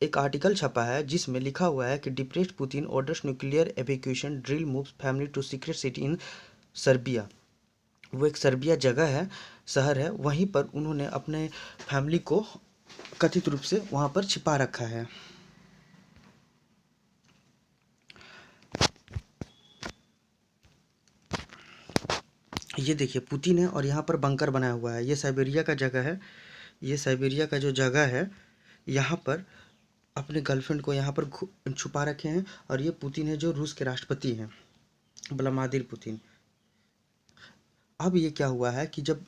एक आर्टिकल छपा है जिसमें लिखा हुआ है कि depressed Putin orders nuclear evacuation drill moves family to secret city in Serbia. वो एक सर्बिया जगह है, शहर है, वहीं पर उन्होंने अपने फैमिली को कथित रूप से वहाँ पर छिपा रखा है। ये देखिए पुतिन है और यहाँ पर बंकर बनाया हुआ है। ये साइबेरिया का जगह है, ये साइबेरिया का जो जगह है, यहाँ पर अपने गर्लफ्रेंड को यहाँ पर छुपा रखे हैं। और ये पुतिन है जो रूस के राष्ट्रपति हैं, व्लादिमीर पुतिन। अब ये क्या हुआ है कि जब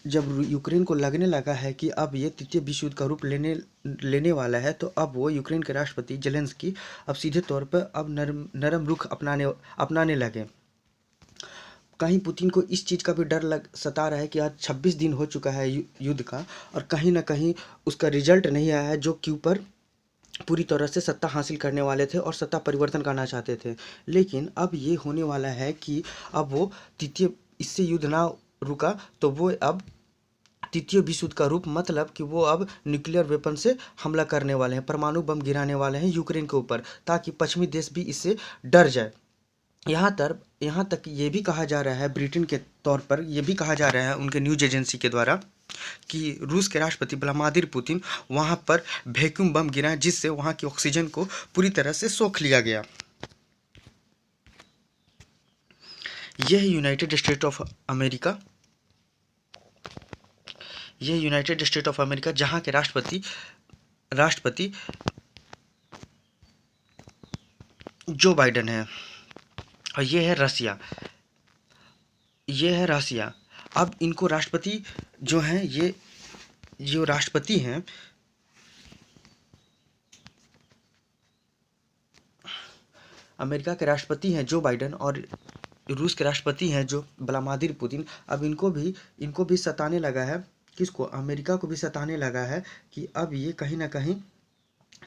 जब यूक्रेन को लगने लगा है कि अब ये तृतीय विश्व युद्ध का रूप लेने वाला है, तो अब वो यूक्रेन के राष्ट्रपति जेलेंस्की अब सीधे तौर पर अब नरम रुख अपनाने लगे। कहीं पुतिन को इस चीज़ का भी डर सता रहा है कि आज 26 दिन हो चुका है युद्ध का, और कहीं ना कहीं उसका रिजल्ट नहीं आया है जो कि ऊपर पूरी तरह से सत्ता हासिल करने वाले थे और सत्ता परिवर्तन करना चाहते थे। लेकिन अब ये होने वाला है कि अब वो तृतीय, इससे युद्ध ना रुका तो वो अब तृतीय विश्व युद्ध का रूप, मतलब कि वो अब न्यूक्लियर वेपन से हमला करने वाले हैं, परमाणु बम गिराने वाले हैं यूक्रेन के ऊपर, ताकि पश्चिमी देश भी इससे डर जाए। यहाँ तक ये भी कहा जा रहा है, ब्रिटेन के तौर पर ये भी कहा जा रहा है उनके न्यूज एजेंसी के द्वारा, कि रूस के राष्ट्रपति व्लादिमीर पुतिन वहाँ पर वैक्यूम बम गिराए, जिससे वहाँ की ऑक्सीजन को पूरी तरह से सोख लिया गया। यह है यूनाइटेड स्टेट ऑफ अमेरिका। यह यूनाइटेड स्टेट ऑफ अमेरिका, जहाँ के राष्ट्रपति जो बाइडेन है। और ये है रसिया, ये है रसिया। अब इनको राष्ट्रपति जो हैं, ये जो राष्ट्रपति हैं, अमेरिका के राष्ट्रपति हैं जो बाइडेन, और रूस के राष्ट्रपति हैं जो व्लादिमीर पुतिन। अब इनको भी सताने लगा है, किसको? अमेरिका को भी सताने लगा है कि अब ये कहीं ना कहीं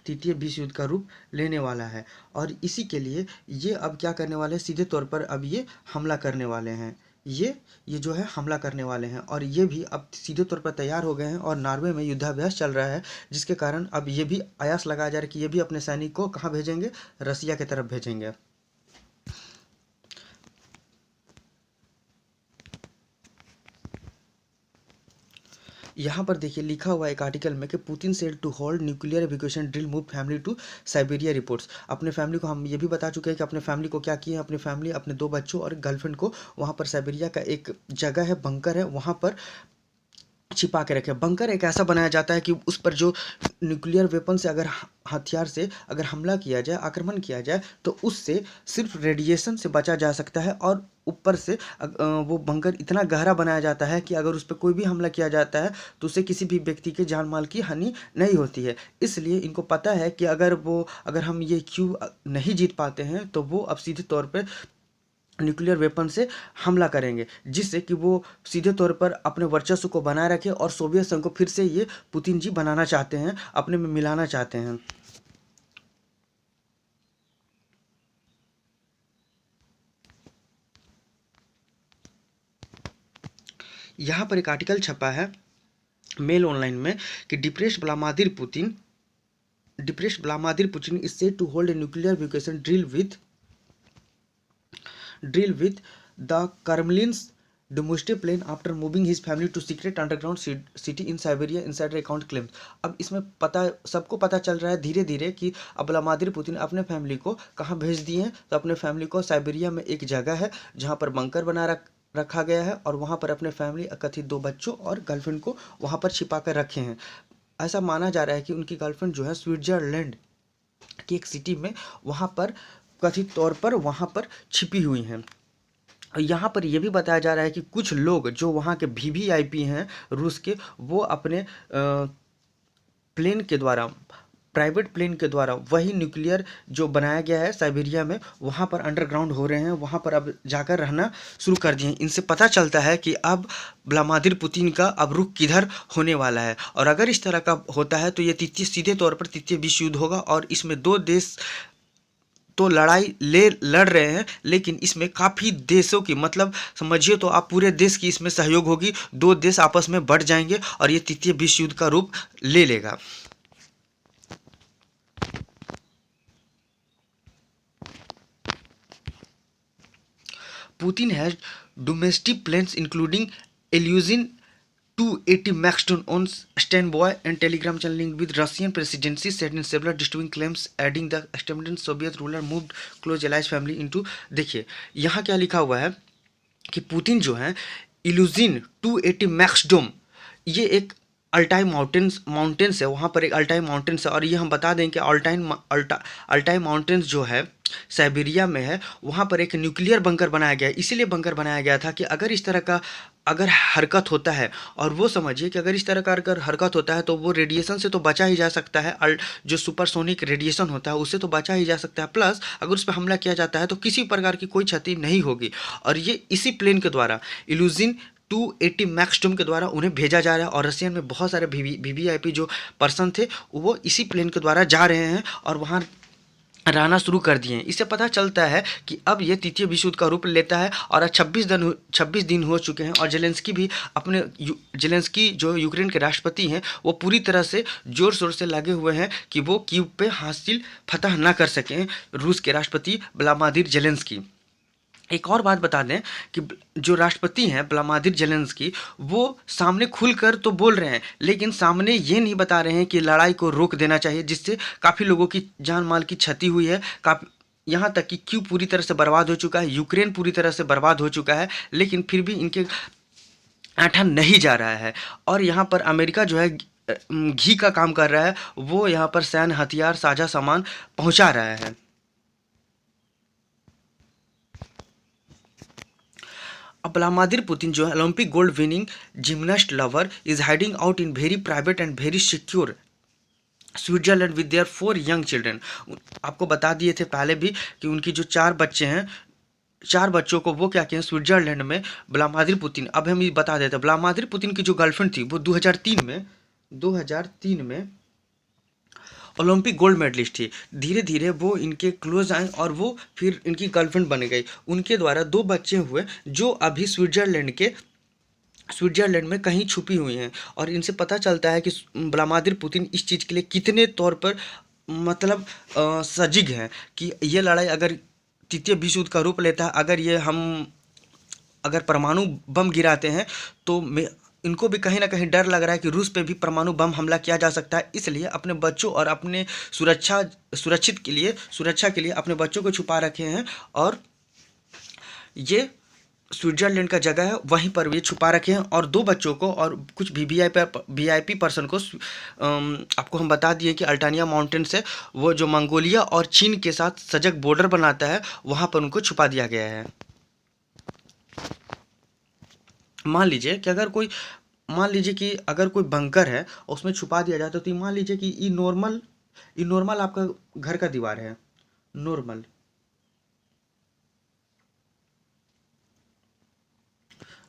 तृतीय विश्व युद्ध का रूप लेने वाला है। और इसी के लिए ये अब क्या करने वाले हैं, सीधे तौर पर अब ये हमला करने वाले हैं। ये जो है हमला करने वाले हैं, और ये भी अब सीधे तौर पर तैयार हो गए हैं। और नॉर्वे में युद्धाभ्यास चल रहा है, जिसके कारण अब ये भी आयास लगाया जा रहा है कि ये भी अपने सैनिक को कहाँ भेजेंगे? रसिया की तरफ भेजेंगे। यहाँ पर देखिए लिखा हुआ है एक आर्टिकल में कि Putin said to hold nuclear evacuation drill move family to Siberia reports. अपने फैमिली को, हम ये भी बता चुके हैं कि अपने फैमिली को क्या किया है, अपनी फैमिली, अपने 2 बच्चों और गर्लफ्रेंड को वहाँ पर साइबेरिया का एक जगह है, बंकर है, वहाँ पर छिपा के रखे। बंकर एक ऐसा बनाया जाता है कि उस पर जो न्यूक्लियर वेपन से अगर हथियार से अगर हमला किया जाए, आक्रमण किया जाए, तो उससे सिर्फ रेडिएशन से बचा जा सकता है। और ऊपर से वो बंकर इतना गहरा बनाया जाता है कि अगर उस पर कोई भी हमला किया जाता है तो उससे किसी भी व्यक्ति के जान माल की हानि नहीं होती है। इसलिए इनको पता है कि अगर हम ये क्यों नहीं जीत पाते हैं, तो वो अब सीधे तौर पर न्यूक्लियर वेपन से हमला करेंगे, जिससे कि वो सीधे तौर पर अपने वर्चस्व को बनाए रखे और सोवियत संघ को फिर से ये पुतिन जी बनाना चाहते हैं, अपने में मिलाना चाहते हैं। यहाँ पर एक आर्टिकल छपा है मेल ऑनलाइन में कि depressed Vladimir Putin is said to hold a nuclear evacuation drill with the Kremlin's Dostoevsky plane after moving his family to secret underground city in Siberia, insider account claims। अब इसमें सबको पता चल रहा है धीरे धीरे कि अब व्लादिमीर पुतिन अपने फैमिली को कहाँ भेज दिए हैं। तो अपने फैमिली को साइबेरिया में एक जगह है जहाँ पर बंकर बना रखा गया है, और वहाँ पर अपने फैमिली, कथित 2 बच्चों और गर्लफ्रेंड को वहाँ पर छिपा कर रखे हैं। ऐसा माना जा रहा है कि उनकी गर्लफ्रेंड जो है स्विट्जरलैंड की एक सिटी में वहाँ पर कथित तौर पर वहाँ पर छिपी हुई हैं। यहाँ पर यह भी बताया जा रहा है कि कुछ लोग जो वहाँ के वीवीआईपी हैं रूस के, वो अपने प्लेन के द्वारा, प्राइवेट प्लेन के द्वारा वही न्यूक्लियर जो बनाया गया है साइबेरिया में, वहाँ पर अंडरग्राउंड हो रहे हैं, वहाँ पर अब जाकर रहना शुरू कर दिए हैं। इनसे पता चलता है कि अब व्लादिमीर पुतिन का अब रुख किधर होने वाला है। और अगर इस तरह का होता है तो ये सीधे तौर पर तृतीय विश्व युद्ध होगा, और इसमें 2 देश तो लड़ाई लड़ रहे हैं, लेकिन इसमें काफ़ी देशों की, मतलब समझिए तो आप पूरे देश की इसमें सहयोग होगी। 2 देश आपस में बढ़ जाएंगे और ये तृतीय विश्व युद्ध का रूप ले लेगा। Putin has domestic planes including Ilyushin 280 Max drone on standby and telegram channel linked with Russian presidency said in several disturbing claims adding the extended Soviet ruler moved close allies family into। देखिए यहाँ क्या लिखा हुआ है कि Putin जो है इल्यूजिन 280 max डोम, ये एक अल्टाई माउंटेन्स है, वहाँ पर एक अल्टाई माउंटेन्स है। और ये हम बता दें कि अल्टाई माउंटेन्स जो है साइबेरिया में है, वहाँ पर एक न्यूक्लियर बंकर बनाया गया है। इसीलिए बंकर बनाया गया था कि अगर इस तरह का अगर हरकत होता है, और वो समझिए कि अगर इस तरह का अगर हरकत होता है तो वो रेडिएशन से तो बचा ही जा सकता है, जो सुपरसोनिक रेडिएशन होता है उससे तो बचा ही जा सकता है, प्लस अगर उस पर हमला किया जाता है तो किसी प्रकार की कोई क्षति नहीं होगी। और ये इसी प्लेन के द्वारा इल्यूजिन 280 मैक्स डोम के द्वारा उन्हें भेजा जा रहा है। और रशियन में बहुत सारे वीवीआईपी जो पर्सन थे वो इसी प्लेन के द्वारा जा रहे हैं और वहाँ रहना शुरू कर दिए हैं। इससे पता चलता है कि अब ये तृतीय विश्व युद्ध का रूप लेता है और 26 दिन हो चुके हैं और जेलेंस्की जो यूक्रेन के राष्ट्रपति हैं वो पूरी तरह से जोर शोर से लगे हुए हैं कि वो कीव पे हासिल फतह ना कर सकें रूस के राष्ट्रपति व्लादिमीर जेलेंस्की। एक और बात बता दें कि जो राष्ट्रपति हैं व्लादिमीर जेलेंस्की वो सामने खुलकर तो बोल रहे हैं, लेकिन सामने ये नहीं बता रहे हैं कि लड़ाई को रोक देना चाहिए, जिससे काफ़ी लोगों की जान माल की क्षति हुई है। काफ़ी यहाँ तक कि कीव पूरी तरह से बर्बाद हो चुका है, यूक्रेन पूरी तरह से बर्बाद हो चुका है, लेकिन फिर भी इनके ऐंठा नहीं जा रहा है। और यहाँ पर अमेरिका जो है घी का काम कर रहा है, वो यहाँ पर सैन्य हथियार साझा सामान पहुँचा रहा है। अब व्लादिमीर पुतिन जो है Olympic gold winning gymnast lover is hiding out in very private and very secure Switzerland with their 4 young children. आपको बता दिए थे पहले भी कि उनकी जो 4 बच्चे हैं, 4 बच्चों को वो क्या किए स्विट्जरलैंड में व्लादिमीर पुतिन। अब हम ये बता देते हैं व्लादिमीर पुतिन की जो गर्लफ्रेंड थी वो 2003 में ओलंपिक गोल्ड मेडलिस्ट थी। धीरे धीरे वो इनके क्लोज आए और वो फिर इनकी गर्लफ्रेंड बन गई। उनके द्वारा 2 बच्चे हुए जो अभी स्विट्जरलैंड में कहीं छुपी हुई हैं। और इनसे पता चलता है कि व्लादिमीर पुतिन इस चीज़ के लिए कितने तौर पर मतलब सजग हैं कि ये लड़ाई अगर तृतीय विश्व युद्ध का रूप लेता है, अगर परमाणु बम गिराते हैं तो इनको भी कहीं ना कहीं डर लग रहा है कि रूस पे भी परमाणु बम हमला किया जा सकता है। इसलिए अपने बच्चों और अपने सुरक्षा के लिए अपने बच्चों को छुपा रखे हैं। और ये स्विट्जरलैंड का जगह है, वहीं पर ये छुपा रखे हैं। और 2 बच्चों को और कुछ वीआईपी पर्सन को आपको हम बता दिए कि अल्टानिया माउंटेन से वो जो मंगोलिया और चीन के साथ सजग बॉर्डर बनाता है वहाँ पर उनको छुपा दिया गया है। मान लीजिए कि अगर कोई बंकर है उसमें छुपा दिया जाए तो मान लीजिए कि ये नॉर्मल आपका घर का दीवार है,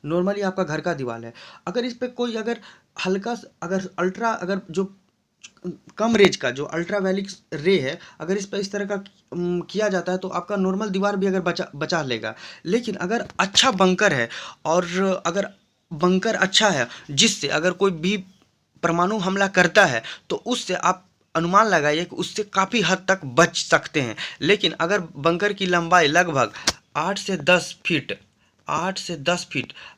नॉर्मली आपका घर का दीवार है। अगर इस पे कोई अगर जो कम रेंज का जो अल्ट्रावायलेट रे है, अगर इस पर इस तरह का किया जाता है तो आपका नॉर्मल दीवार भी अगर बचा लेगा। लेकिन अगर अच्छा बंकर है और अगर बंकर अच्छा है जिससे अगर कोई भी परमाणु हमला करता है तो उससे आप अनुमान लगाइए कि उससे काफ़ी हद तक बच सकते हैं। लेकिन अगर बंकर की लंबाई लगभग 8 से 10 फीट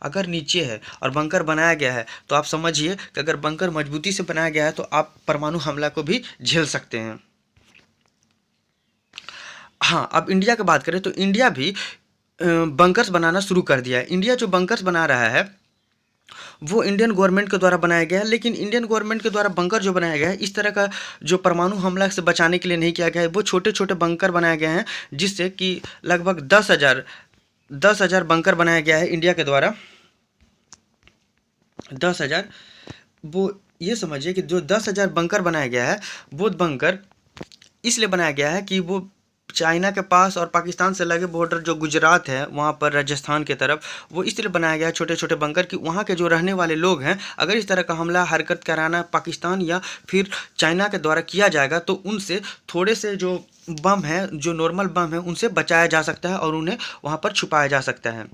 अगर नीचे है और बंकर बनाया गया है तो आप समझिए कि अगर बंकर मजबूती से बनाया गया है तो आप परमाणु हमला को भी झेल सकते हैं। हाँ, अब इंडिया की बात करें तो इंडिया भी बंकर्स बनाना शुरू कर दिया है। इंडिया जो बंकर्स बना रहा है वो इंडियन गवर्नमेंट के द्वारा बनाया गया है, लेकिन इंडियन गवर्नमेंट के द्वारा बंकर जो बनाया गया है इस तरह का जो परमाणु हमला से बचाने के लिए नहीं किया गया है। वो छोटे छोटे बंकर बनाए गए हैं जिससे कि लगभग 10,000 बंकर बनाया गया है इंडिया के द्वारा। 10,000 वो ये समझिए कि जो 10,000 बंकर बनाया गया है वो बंकर इसलिए बनाया गया है कि वो चाइना के पास और पाकिस्तान से लगे बॉर्डर जो गुजरात है वहाँ पर राजस्थान के तरफ वो इसलिए बनाया गया है छोटे छोटे बंकर कि वहाँ के जो रहने वाले लोग हैं अगर इस तरह का हमला हरकत कराना पाकिस्तान या फिर चाइना के द्वारा किया जाएगा तो उनसे थोड़े से जो बम है, जो नॉर्मल बम है, उनसे बचाया जा सकता है और उन्हें वहाँ पर छुपाया जा सकता है।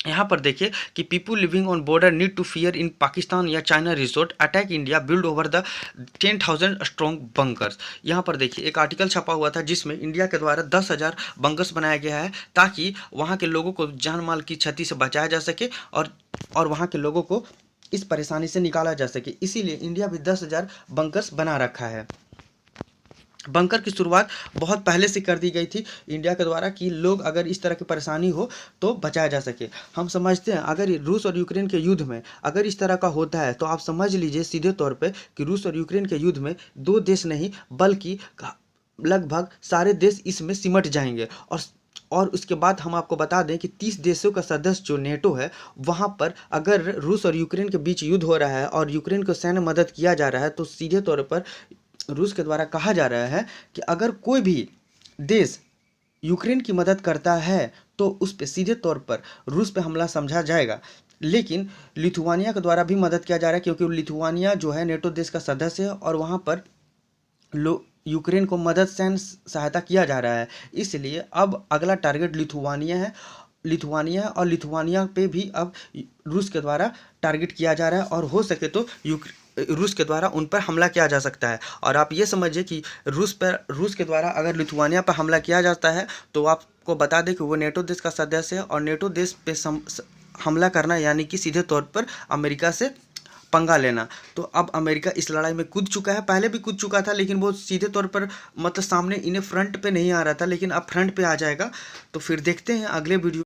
यहाँ पर देखिए कि people living on border need to fear in Pakistan या China resort attack India build over the 10,000 strong bunkers. यहाँ पर देखिए एक आर्टिकल छपा हुआ था जिसमें इंडिया के द्वारा 10,000 बंकर्स बनाया गया है ताकि वहाँ के लोगों को जान माल की क्षति से बचाया जा सके और वहाँ के लोगों को इस परेशानी से निकाला जा सके, इसीलिए इंडिया भी 10,000 बंकर्स बना रखा है। बंकर की शुरुआत बहुत पहले से कर दी गई थी इंडिया के द्वारा कि लोग अगर इस तरह की परेशानी हो तो बचाया जा सके। हम समझते हैं अगर रूस और यूक्रेन के युद्ध में अगर इस तरह का होता है तो आप समझ लीजिए सीधे तौर पे कि रूस और यूक्रेन के युद्ध में 2 देश नहीं बल्कि लगभग सारे देश इसमें सिमट जाएंगे। और उसके बाद हम आपको बता दें कि 30 देशों का सदस्य जो नेटो है वहाँ पर अगर रूस और यूक्रेन के बीच युद्ध हो रहा है और यूक्रेन को सैन्य मदद किया जा रहा है तो सीधे तौर पर रूस के द्वारा कहा जा रहा है कि अगर कोई भी देश यूक्रेन की मदद करता है तो उस पर सीधे तौर पर रूस पे हमला समझा जाएगा। लेकिन लिथुआनिया के द्वारा भी मदद किया जा रहा है क्योंकि लिथुआनिया जो है नेटो देश का सदस्य है और वहाँ पर यूक्रेन को मदद सैन्य सहायता किया जा रहा है, इसलिए अब अगला टारगेट लिथुआनिया है। और लिथुआनिया पे भी अब रूस के द्वारा टारगेट किया जा रहा है और हो सके तो रूस के द्वारा उन पर हमला किया जा सकता है। और आप ये समझिए कि रूस के द्वारा अगर लिथुआनिया पर हमला किया जाता है तो आपको बता दें कि वो नेटो देश का सदस्य है और नेटो देश पे हमला करना यानी कि सीधे तौर पर अमेरिका से पंगा लेना। तो अब अमेरिका इस लड़ाई में कूद चुका है, पहले भी कूद चुका था लेकिन वो सीधे तौर पर मतलब सामने इन्हें फ्रंट पे नहीं आ रहा था, लेकिन अब फ्रंट पे आ जाएगा। तो फिर देखते हैं अगले वीडियो